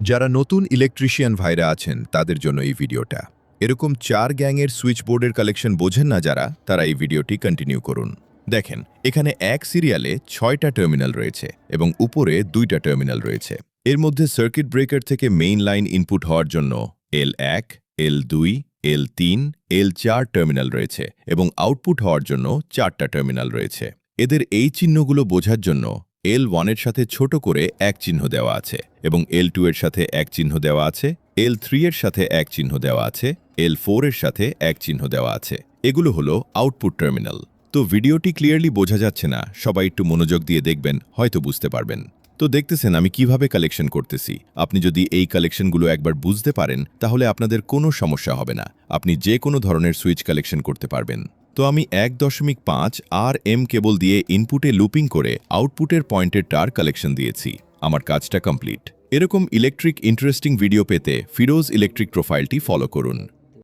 যারা নতুন ইলেকট্রিশিয়ান ভাইরা আছেন তাদের জন্য এই ভিডিওটা। এরকম 4 গ্যাংয়ের সুইচ বোর্ডের কালেকশন বোঝেন না যারা, তারা এই ভিডিওটি কন্টিনিউ করুন। দেখেন, এখানে এক সিরিয়ালে 6টা টার্মিনাল রয়েছে এবং উপরে 2টা টার্মিনাল রয়েছে। এর মধ্যে সার্কিট ব্রেকার থেকে মেইন লাইন ইনপুট হওয়ার জন্য L1, L2, L3, L4 terminal রয়েছে এবং আউটপুট হওয়ার জন্য 4টা টার্মিনাল রয়েছে। এদের এই চিহ্নগুলো বোঝার জন্য L1 এর সাথে ছোট করে এক চিহ্ন দেওয়া আছে এবং L2 এর সাথে এক চিহ্ন দেওয়া আছে, L3 এর সাথে এক চিহ্ন দেওয়া আছে, L4 এর সাথে এক চিহ্ন দেওয়া আছে। এগুলো হলো আউটপুট টার্মিনাল। তো ভিডিওটি ক্লিয়ারলি বোঝা যাচ্ছে না, সবাই একটু মনোযোগ দিয়ে দেখবেন, হয়তো বুঝতে পারবেন। তো দেখতেছেন আমি কিভাবে কালেকশন করতেছি। আপনি যদি এই কালেকশনগুলো একবার বুঝতে পারেন তাহলে আপনাদের কোনো সমস্যা হবে না, আপনি যে কোনো ধরনের সুইচ কালেকশন করতে পারবেন। তো আমি 1.5 RM কেবল দিয়ে ইনপুটে লুপিং করে আউটপুটের পয়েন্টের টার কালেকশন দিয়েছি। আমার কাজটা কমপ্লিট। এরকম ইলেকট্রিক ইন্টারেস্টিং ভিডিও পেতে ফিরোজ ইলেকট্রিক প্রোফাইলটি ফলো করুন।